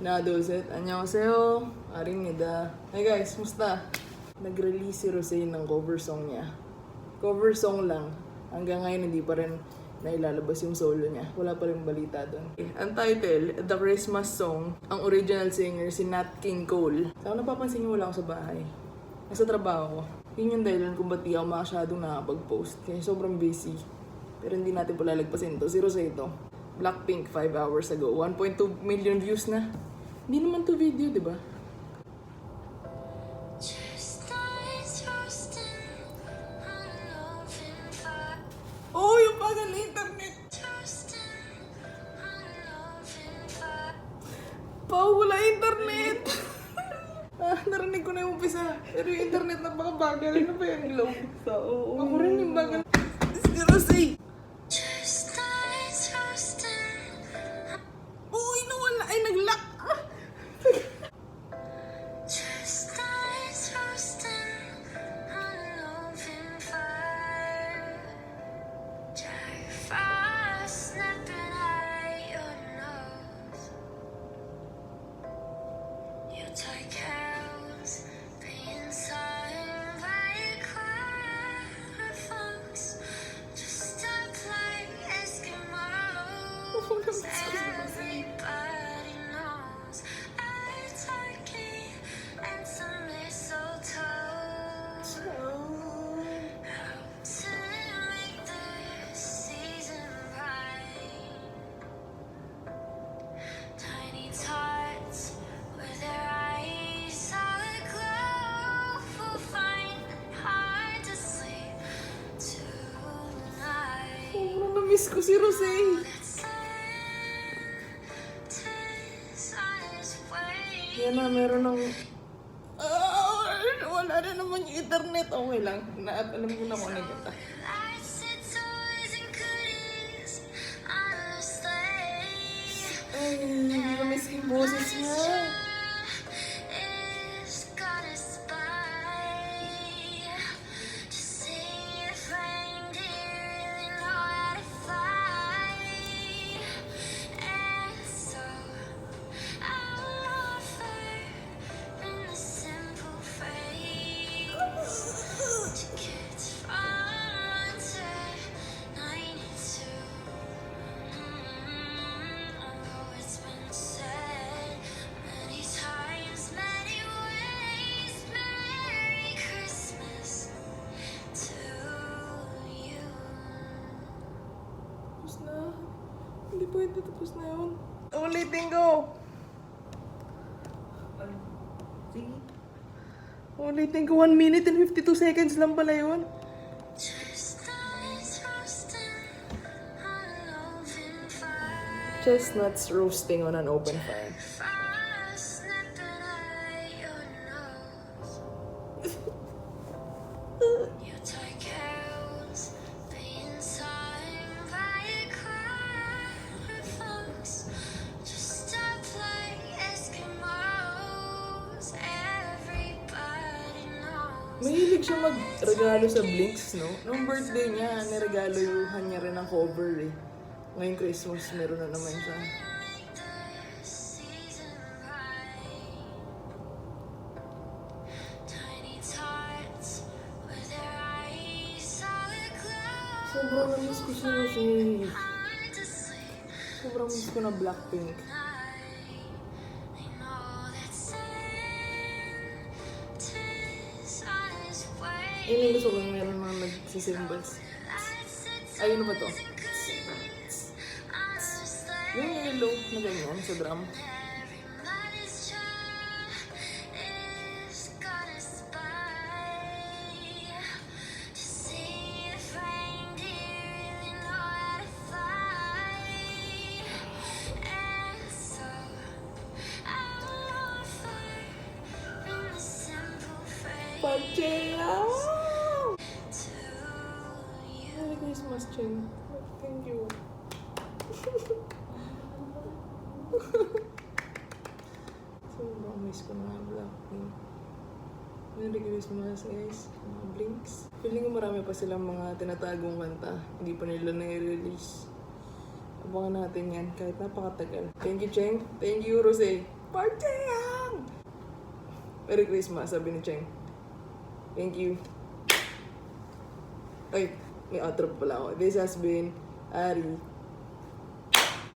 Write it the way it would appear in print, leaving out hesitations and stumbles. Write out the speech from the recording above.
Nadoset. Annyeonghaseyo. Aringida. Hey guys, musta? Nag-release si Rosé ng cover song niya. Cover song lang. Hanggang ngayon hindi pa rin nailalabas yung solo niya. Wala pa rin balita doon. Ang title, The Christmas Song. Ang original singer si Nat King Cole. Saka napapansin niyo wala ako sa bahay. Nasa trabaho ko. Yun yung dahilan kung ba't di ako masyadong nakapag-post. Kaya sobrang busy. Pero hindi natin palalagpasin to. Si Rosé ito. Blackpink 5 hours ago. 1.2 million views na. Hindi naman to video, di ba? Oh, yung bagal na internet! Wala internet! Narinig ko na yung umpisa. Pero yung internet na baka bagal. Ano ba yung glow? Ako rin yung bagal. Si Rosé! Uy, nawala. Ay, nag-lock! Miss ko si Rosé. Yan na, meron ng... wala na naman yung internet. Okay lang. Alam ko na kung ano kita. Ay, hindi na miss yung boses niya. Hindi pwede, tapos na yun. Ulitin ko! Sige. Ulitin ko, 1 minute and 52 seconds lang pala yun. Chestnuts roasting on an open fire. Mahilig siya magregalo sa Blinks, no? Nung birthday niya, niregalohan niya rin ang cover, eh. Ngayong Christmas, meron na naman siya. Sobrang na-miss ko siya kasi. Sobrang miss ko na Blackpink. Yun yung gusto ko yung meron mga nagsisymbols. Ay, ano ba to? Yung yellow na ganyan sa drum. Pachela! Merry Christmas, Chen. Thank you. Sobrang miss ko na Blackpink. Merry Christmas, guys. Mga Blinks. Feeling ko marami pa silang mga tinatagong kanta. Hindi pa nila na-release. Abangan natin yan kahit napakatagal. Thank you, Cheng. Thank you, Rosé. Partyang! Merry Christmas, sabi ni Cheng. Thank you. Ay, may outro pala ako. This has been Ari.